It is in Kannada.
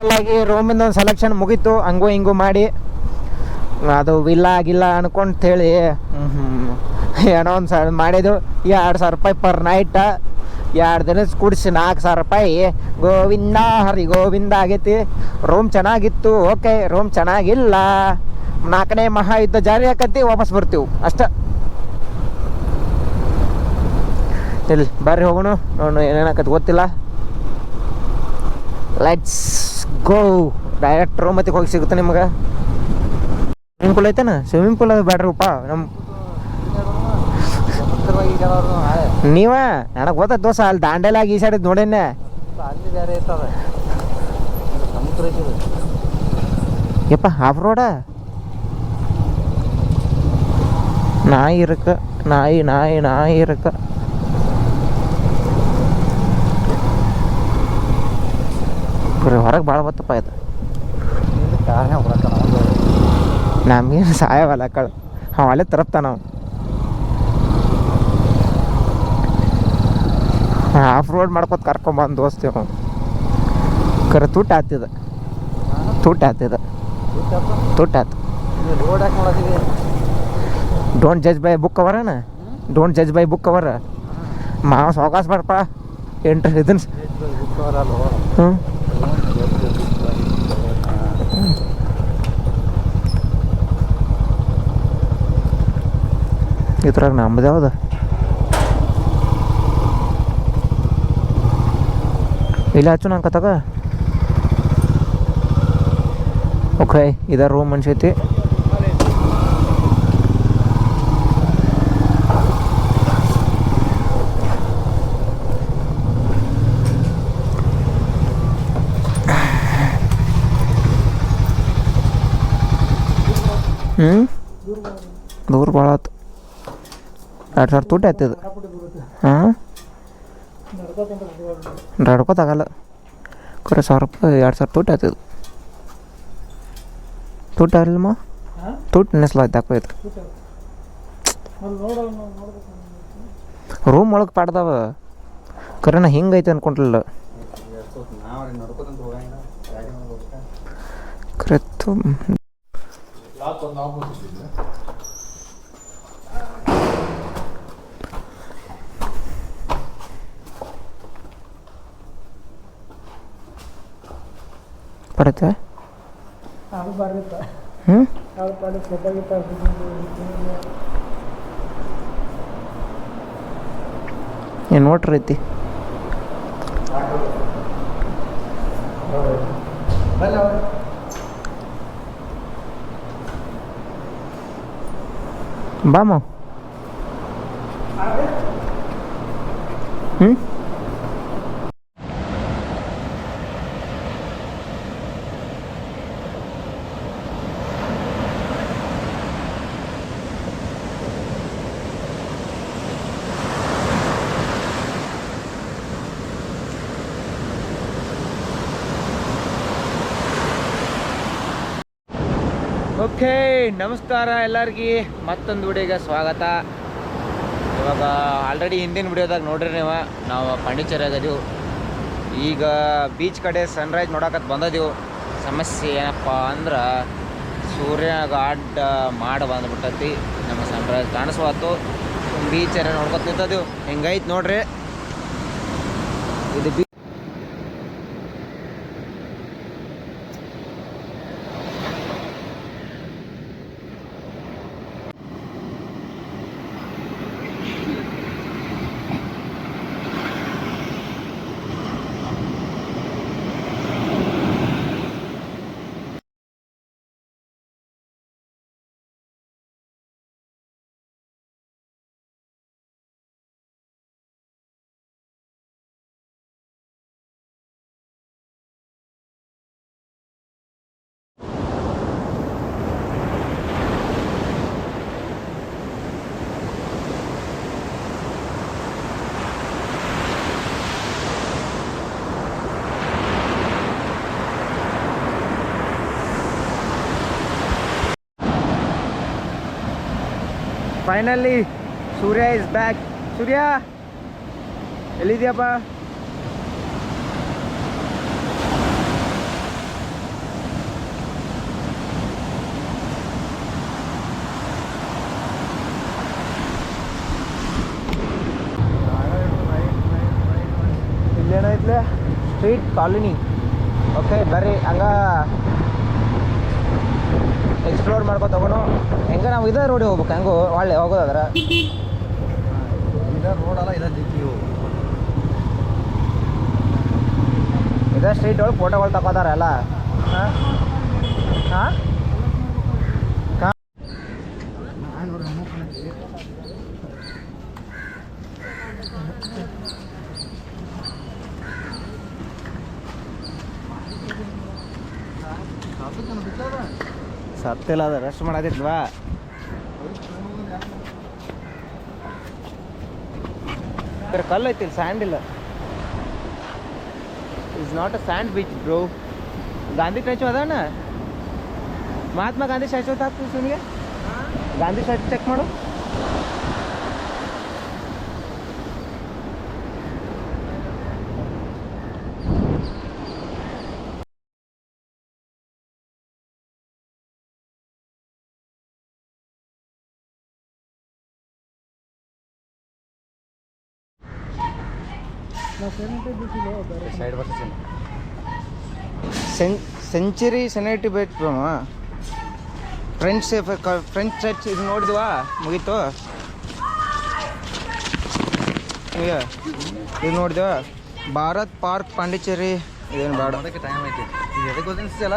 ಆಗಿ ರೂಮಿಂದ ಒಂದು ಸೆಲೆಕ್ಷನ್ ಮುಗೀತು, ಹಂಗೂ ಹಿಂಗೂ ಮಾಡಿ ಅದು ವಿಲ್ಲ ಆಗಿಲ್ಲ ಅನ್ಕೊಂತ ಹೇಳಿ ಏನೋ ಒಂದು ಮಾಡಿದ್ದು. 2,000 ರೂಪಾಯಿ ಪರ್ ನೈಟ್, 2 ದಿನ ಕೂಡಿಸಿ 4,000 ರೂಪಾಯಿ. ಗೋವಿಂದ ಹರಿ ಗೋವಿಂದ ಆಗೈತಿ. ರೂಮ್ ಚೆನ್ನಾಗಿತ್ತು, ಓಕೆ. ರೂಮ್ ಚೆನ್ನಾಗಿಲ್ಲ, 4ನೇ ಮಹಾಯುದ್ಧ ಜಾರಿ ಆಕತಿ, ವಾಪಸ್ ಬರ್ತೀವಿ ಅಷ್ಟ. ಇಲ್ಲಿ ಬರ್ರಿ ಹೋಗೋಣ, ನೋಡು ಏನೇನಾಕತಿ ಗೊತ್ತಿಲ್ಲ. Let's go. ಡೈರೆಕ್ಟ್ ರೂಮ್ ಮತ್ತಿಗೆ ಹೋಗಿ ಸಿಗುತ್ತೆ ನಿಮ್ಗೆ. ಸ್ವಿಮ್ಮಿಂಗ್ ಪೂಲ್ ಐತೇನ? ಸ್ವಿಮ್ಮಿಂಗ್ ಪೂಲ್ ಅದು ಬ್ಯಾಡ್ರಿಪ್ಪ ನಮ್ಮ ನೀವ ನನಗೆ ಗೊತ್ತದ ದೋಸ. ಅಲ್ಲಿ ದಾಂಡೆಲಾಗಿ ಈ ಸೈಡ್ ನೋಡೇನೆ. ಯಪ್ಪ ಆಫ್ ರೋಡ ನಾಯಿ ಇರಕ್ಕ, ನಾಯಿ ನಾಯಿ ನಾಯಿ ಇರಕ್ಕ. ಹೊರಗೆ ಭಾಳ ಬತ್ತಪ್ಪ ಇದು. ನಮಗೇನು ಸಾಯವಲ್ಲ ಕಳು, ಅಲ್ಲೇ ತರಪ್ತಾನ ನಾವು. ಆಫ್ ರೋಡ್ ಮಾಡ್ಕೊತ ಕರ್ಕೊಂಬಂದು ದೋಸ್ತಿ ನಾವು. ಕರೆ ತುಟ್ಟ ಆತಿದ, ತುಟ್ಟ ಆತಿದ, ತುಟ್ಟ ಆತು. ಡೋಂಟ್ ಜಡ್ಜ್ ಬೈ ಬುಕ್ ಕವರನ, don't judge by book cover. ಮಾವ ಸಾವಕಾಶ ಮಾಡಪ್ಪ. ಇದನ್ನ ಹ್ಞೂ ಇದ್ರಾಗ ನಮ್ಮದು ಯಾವ್ದು ಇಲ್ಲ ಹಚ್ಚು ನಂಗೆ ತಗ. ಓಕೆ, ಇದ ರೂಮ್ ಅನ್ಸೈತಿ. ದೂರ ಭಾಳ ಆಯ್ತು. 2,000 ತುಟ್ಟಿ ಆಯ್ತದ. ಹಾಂ, ನಡ್ಕೋತಾಗಲ್ಲ. ಖರೆ 1,000 ರೂಪಾಯಿ, 2,000 ತುಟ್ಟಿ ಆಯ್ತದ. ತುಟ್ಟಿ ಆಗಲಿಲ್ಲಮ್ಮ, ತುಟ್ಟಿ ನೆಸ್ಲಾಯ್ತು ಹಾಕೋಯ್ತು. ರೂಮ್ ಒಳಗೆ ಪಾಡ್ದಾವ. ಖರೆ ನಾ ಹಿಂಗೈತೆ ಅನ್ಕೊಂಡ್ಲಿಲ್ಲ. ಖರೆತ್ತು ಪಡತ್ತೆ. ಏನು ನೋಟ್ರಿ ಐತಿ. ಬಾಮ ಓಕೆ, ನಮಸ್ಕಾರ ಎಲ್ಲರಿಗೆ. ಮತ್ತೊಂದು ವಿಡಿಯೋಗೆ ಸ್ವಾಗತ. ಇವಾಗ ಆಲ್ರೆಡಿ ಹಿಂದಿನ ವಿಡಿಯೋದಾಗ ನೋಡ್ರಿ ನಾವು ಪಾಂಡಿಚೇರಿ ಆಗದೀವು. ಈಗ ಬೀಚ್ ಕಡೆ ಸನ್ರೈಸ್ ನೋಡಕತ್ ಬಂದದೀವು. ಸಮಸ್ಯೆ ಏನಪ್ಪ ಅಂದ್ರೆ ಸೂರ್ಯ ಗಾಡ್ ಮಾಡಿ ಬಂದ್ಬಿಟ್ಟತಿ. ನಮ್ಮ ಸನ್ರೈಸ್ ಕಾಣಿಸ್ವಾತು. ಬೀಚ್ ಎಲ್ಲ ನೋಡ್ಕೊತ ನಿಂತದೀವು. ಹಿಂಗೈತೆ ನೋಡ್ರಿ ಇದು. Finally Surya is back. Surya ಎಲ್ಲಿದ್ಯಪ್ಪ? Street colony. ಓಕೆ ಬರ್ರಿ ಹಂಗ ಎಕ್ಸ್ಪ್ಲೋರ್ ಮಾಡ್ಕೊ ತಗೊಂಡು ಹೆಂಗೆ ನಾವು ಇದೇ ರೋಡಿಗೆ ಹೋಗ್ಬೇಕು. ಹೆಂಗೋ ಒಳ್ಳೆ ಹೋಗೋದಾದ್ರೆ ರೋಡಲ್ಲ ಇದ ದಿಕ್ಕಿವು ಇದೇ ಸ್ಟ್ರೀಟ್ ಒಳಗೆ ಫೋಟೋಗಳು ತಗೋತಾರ ಎಲ್ಲ. ಹಾಂ ಹಾಂ ಸತ್ತಿಲ್ಲ, ಅದು ರೆಸ್ಟ್ ಮಾಡತ್ತಿದ್ವಾ. ಕಲ್ಲು ಐತಿ, ಸ್ಯಾಂಡ್ ಇಲ್ಲ. Is not a sand beach bro. Gandhi statue ಅದಣ್ಣ, ಮಹಾತ್ಮ ಗಾಂಧಿ ಸ್ಟ್ಯಾಚು ಅಂತ ಹಾಕ್ತೀವಿ ಸುನಿಗೆ. ಗಾಂಧಿ ಸ್ಟ್ಯಾಚು ಚೆಕ್ ಮಾಡು. ಸೈಡ್ ಬರ್ತದೆ ಸೆಂಚುರಿ ಸೆನೆಟಿ ಬೈಟ್ ಬ್ರಮ. ಫ್ರೆಂಚ್ ಚರ್ಚ್ ಇದು ನೋಡಿದ್ವಾ, ಮುಗೀತು. ಇದು ನೋಡಿದ್ವಾ, ಭಾರತ್ ಪಾರ್ಕ್ ಪಾಂಡಿಚೇರಿ. ಇದೇನು ಬೇಡ, ಟೈಮ್ ಐತಿ. ಎದಕ್ಕೆ ಗೊತ್ತಿಲ್ಲ